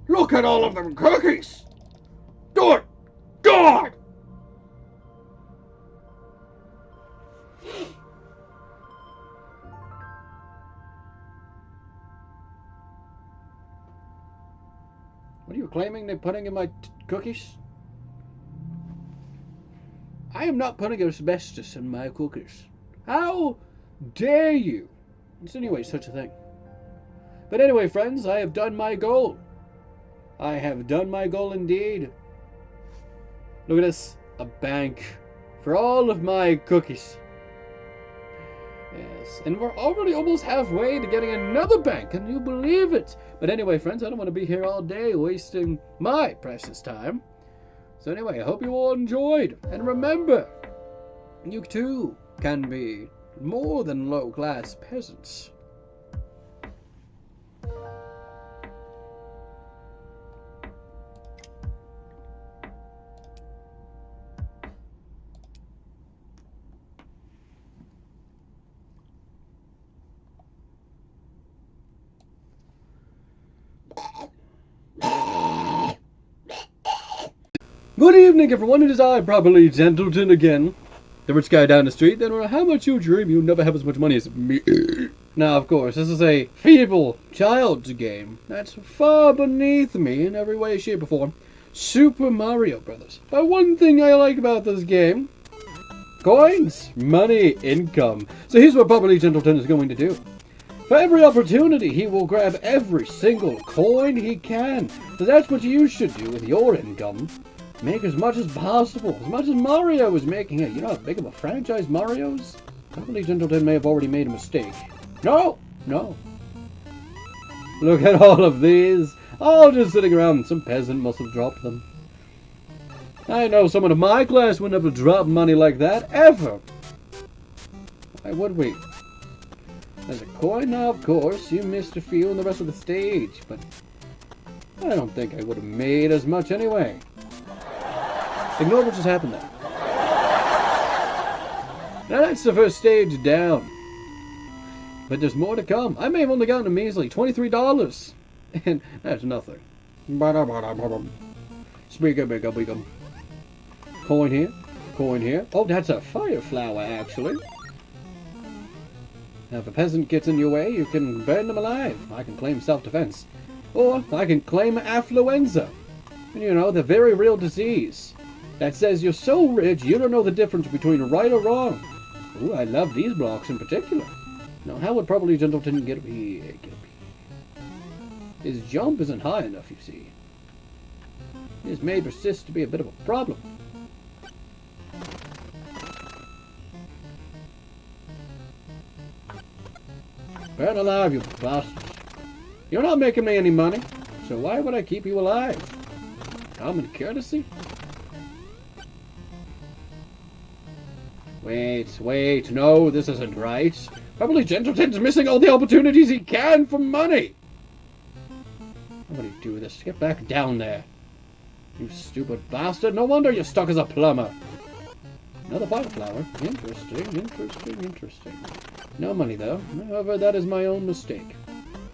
Look at all of them cookies! Good God! What are you claiming they're putting in my cookies? I am not putting asbestos in my cookies. How dare you insinuate such a thing? But anyway, friends, I have done my goal. I have done my goal indeed. Look at this. A bank for all of my cookies. Yes, and we're already almost halfway to getting another bank. Can you believe it? But anyway, friends, I don't want to be here all day wasting my precious time. So anyway, I hope you all enjoyed. And remember, you too can be more than low-class peasants. Good evening, everyone. It is I, probably Gentleton again. The rich guy down the street. Then, how much you dream you'll never have as much money as me. Now, of course, this is a feeble child's game that's far beneath me in every way, shape, or form. Super Mario Brothers. But one thing I like about this game Coins, money, income. So here's what probably Gentleton is going to do. For every opportunity, he will grab every single coin he can. So that's what you should do with your income. Make as much as possible, as much as Mario is making it. You know how big of a franchise Mario's? Probably Gentleton may have already made a mistake. No! Look at all of these. All just sitting around. Some peasant must have dropped them. I know someone of my class wouldn't have dropped money like that, ever. Why would we? There's a coin now, of course. You missed a few in the rest of the stage, but I don't think I would have made as much anyway. Ignore what just happened there. Now that's the first stage down. But there's more to come. I may have only gotten a measly $23. And that's nothing. Speak. Coin here. Oh, that's a fire flower, actually. Now, if a peasant gets in your way, you can burn them alive. I can claim self-defense. Or I can claim affluenza. You know, the very real disease that says you're so rich you don't know the difference between right or wrong. Ooh, I love these blocks in particular. Now, how would probably Gentleton get up? His jump isn't high enough, you see. This may persist to be a bit of a problem. Burn alive, you bastards. You're not making me any money, so why would I keep you alive? Common courtesy? Wait, no, this isn't right. Probably Gentleton's missing all the opportunities he can for money. How would he do this? Get back down there. You stupid bastard. No wonder you're stuck as a plumber. Another fire flower. Interesting. No money, though. However, that is my own mistake.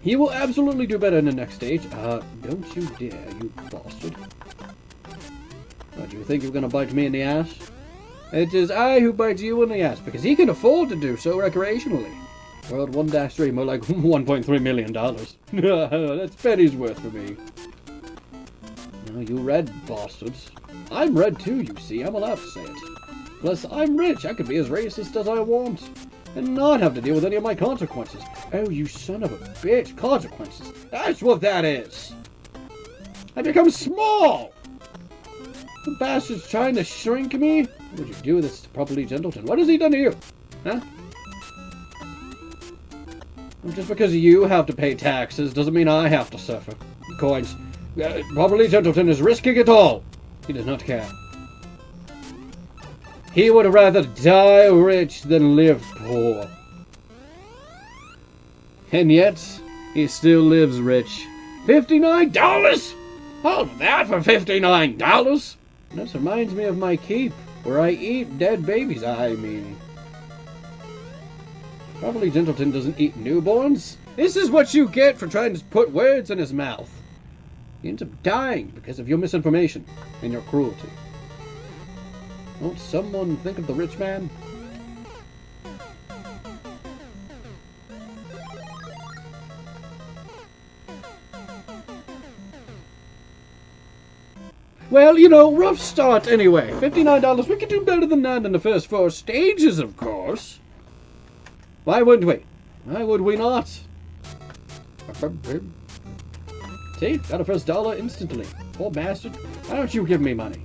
He will absolutely do better in the next stage. Don't you dare, you bastard. What, do you think you're going to bite me in the ass? It is I who bite you in the ass, because he can afford to do so recreationally. World 1-3, more like $1.3 million. That's penny's worth for me. Now, you red bastards. I'm red too, you see. I'm allowed to say it. Plus, I'm rich. I could be as racist as I want. And not have to deal with any of my consequences. Oh, you son of a bitch. Consequences. That's what that is. I become small. The bastard's trying to shrink me. What would you do with this to probably Gentleton? What has he done to you? Huh? Well, just because you have to pay taxes doesn't mean I have to suffer. Coins. Probably Gentleton is risking it all. He does not care. He would rather die rich than live poor. And yet, he still lives rich. $59? All of that for $59? This reminds me of my keep, where I eat dead babies, I mean. Probably Gentleton doesn't eat newborns. This is what you get for trying to put words in his mouth. He ends up dying because of your misinformation and your cruelty. Won't someone think of the rich man? Well, you know, rough start anyway. $59, we could do better than that in the first 4 stages, of course. Why wouldn't we? Why would we not? See, got a first dollar instantly. Poor bastard. Why don't you give me money?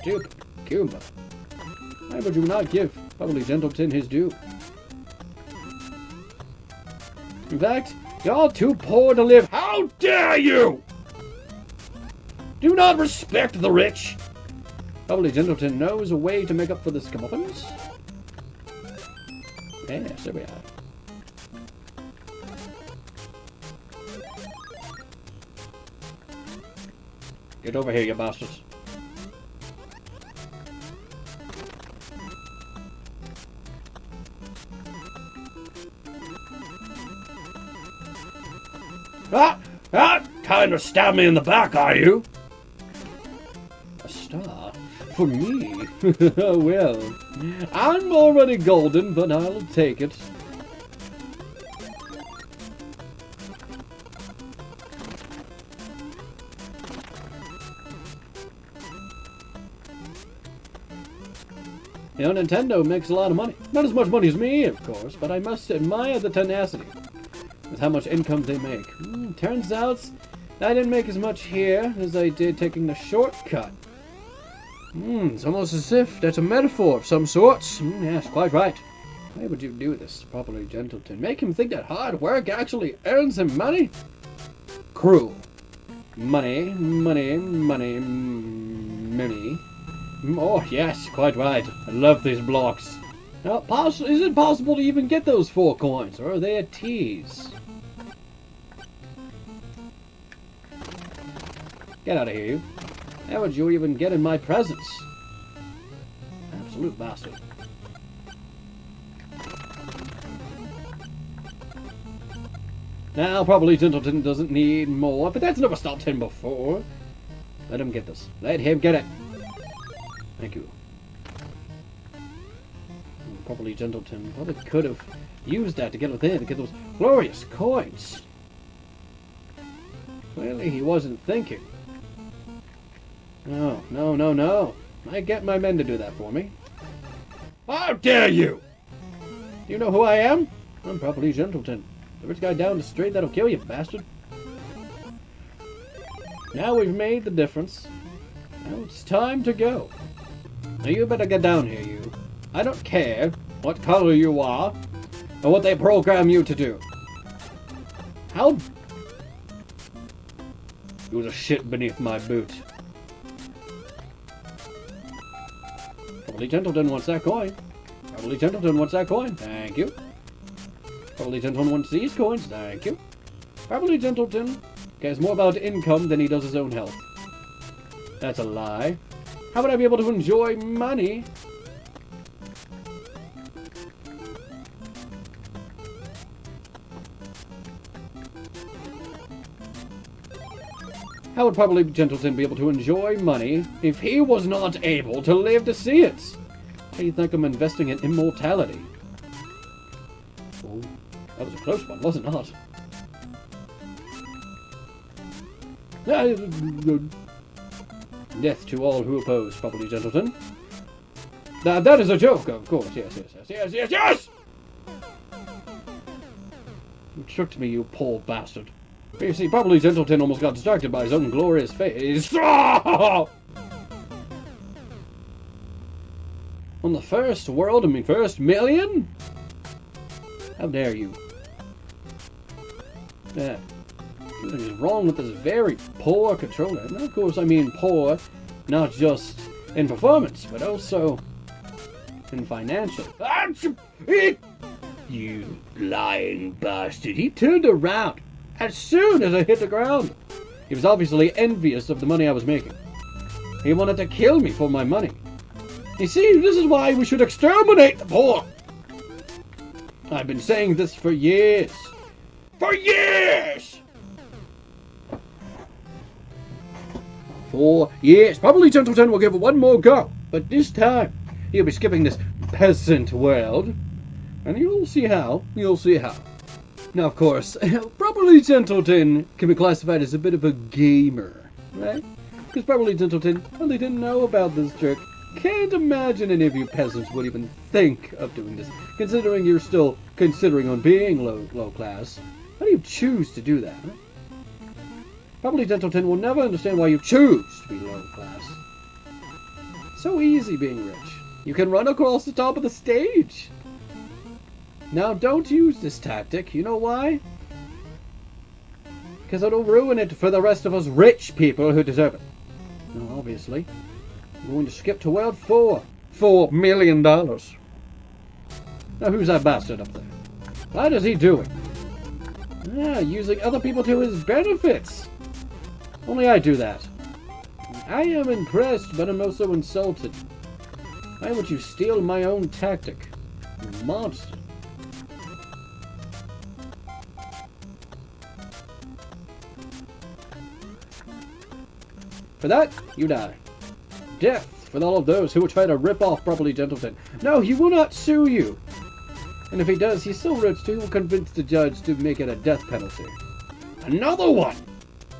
Stupid Goomba. Why would you not give probably Gentleton his due? In fact, you're too poor to live. How dare you! Do not respect the rich. Probably Gentleton knows a way to make up for this comeuppance. Yes, there we are. Get over here, you bastards. Trying to stab me in the back, are you? A star? For me? Well, I'm already golden, but I'll take it. You know, Nintendo makes a lot of money. Not as much money as me, of course, but I must admire the tenacity with how much income they make. Turns out I didn't make as much here as I did taking the shortcut. It's almost as if that's a metaphor of some sorts. Yes, quite right. Why would you do this, properly, Gentleton? Make him think that hard work actually earns him money? Cruel. Money. Oh, yes, quite right. I love these blocks. Now, is it possible to even get those 4 coins, or are they a tease? Get out of here, you. How would you even get in my presence? Absolute bastard. Now, probably Gentleton doesn't need more, but that's never stopped him before. Let him get this. Let him get it. Thank you. Probably Gentleton probably could have used that to get within, to get those glorious coins. Clearly he wasn't thinking. No. I get my men to do that for me. How dare you! Do you know who I am? I'm probably Gentleton. The rich guy down the street that'll kill you, bastard. Now we've made the difference. Now it's time to go. Now you better get down here, you. I don't care what color you are, or what they program you to do. How... You the shit beneath my boot. Probably Gentleton wants that coin. Probably Gentleton wants that coin. Thank you. Probably Gentleton wants these coins. Thank you. Probably Gentleton cares more about income than he does his own health. That's a lie. How would I be able to enjoy money? How would probably Gentleton be able to enjoy money if he was not able to live to see it? How do you think I'm investing in immortality? Oh, that was a close one, was it not? Death to all who oppose, probably Gentleton. That is a joke, of course. Yes! You tricked me, you poor bastard. You see, probably Gentleton almost got distracted by his own glorious face. On the first world, first million? How dare you? Yeah. Something is wrong with this very poor controller. And of course, I mean poor, not just in performance, but also in financial. You lying bastard. He turned around as soon as I hit the ground. He was obviously envious of the money I was making. He wanted to kill me for my money. You see, this is why we should exterminate the poor. I've been saying this for years. For years! 4 years. Probably Gentleton will give it one more go. But this time, he'll be skipping this peasant world. And you'll see how. You'll see how. Now, of course, probably Gentleton can be classified as a bit of a gamer, right? Because probably Gentleton really didn't know about this trick. Can't imagine any of you peasants would even think of doing this, considering you're still considering on being low class. How do you choose to do that, huh? Probably Gentleton will never understand why you choose to be low class. So easy being rich. You can run across the top of the stage. Now, don't use this tactic. You know why? Because it'll ruin it for the rest of us rich people who deserve it. Now, obviously, I'm going to skip to world 4. $4 million. Now, who's that bastard up there? What is he doing? Using other people to his benefits. Only I do that. I am impressed, but I'm also insulted. Why would you steal my own tactic? You monster. For that, you die. Death for all of those who will try to rip off Probably Gentleton. No, he will not sue you. And if he does, he's so rich he will convince the judge to make it a death penalty. Another one!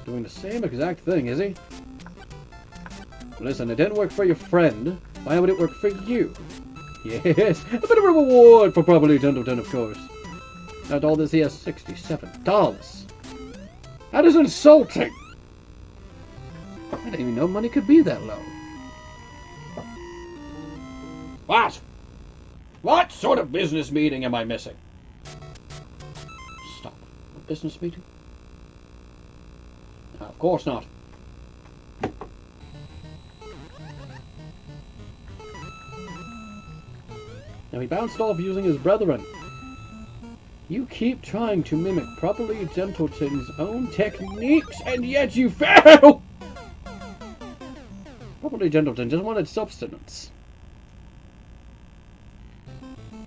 Doing the same exact thing, is he? Listen, it didn't work for your friend. Why would it work for you? Yes, a bit of a reward for Properly Gentleton, of course. Not all this here $67. That is insulting. I didn't even know money could be that low. What? What sort of business meeting am I missing? Stop. A business meeting? No, of course not. Now he bounced off using his brethren. You keep trying to mimic Properly Gentleton's own techniques, and yet you fail! Properly Gentleton just wanted substance.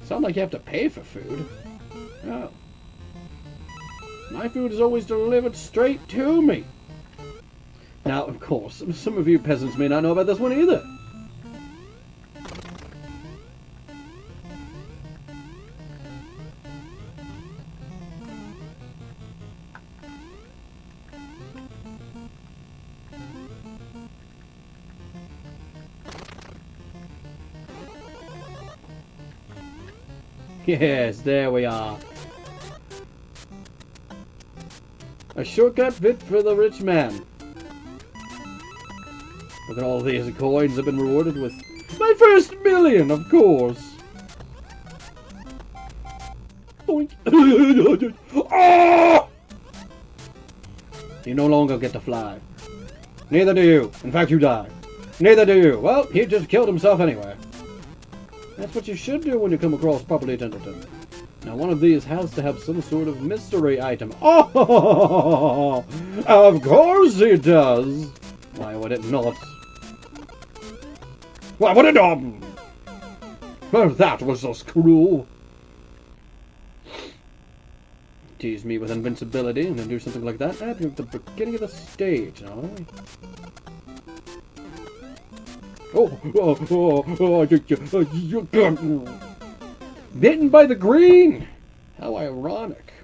Sound like you have to pay for food. Oh. My food is always delivered straight to me. Now, of course, some of you peasants may not know about this one either. Yes, there we are. A shortcut fit for the rich man. Look at all these coins I've been rewarded with. My first million, of course. Boink. Oh! You no longer get to fly. Neither do you. In fact, you die. Neither do you. Well, he just killed himself anyway. That's what you should do when you come across Properly Gentleton. Now, one of these has to have some sort of mystery item. Oh, of course it does. Why would it not? Why would it not? Well, that was just cruel. Tease me with invincibility and then do something like that at the beginning of the stage, huh? Bitten by the green! How ironic.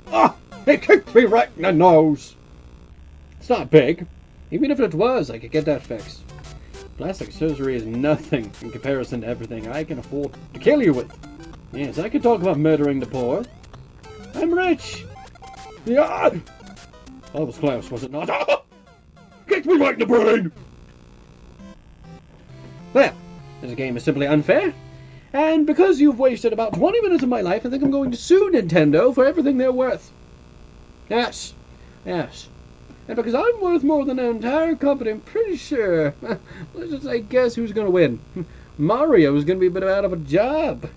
Ah! It kicked me right in the nose! It's not big. Even if it was, I could get that fixed. Plastic surgery is nothing in comparison to everything I can afford to kill you with. Yes, I can talk about murdering the poor. I'm rich! Yeah! That was close, was it not? Ah! Kicked me right in the brain! Well, this game is simply unfair, and because you've wasted about 20 minutes of my life, I think I'm going to sue Nintendo for everything they're worth. Yes, yes. And because I'm worth more than an entire company, I'm pretty sure, let's just say, guess who's going to win? Mario is going to be a bit out of a job.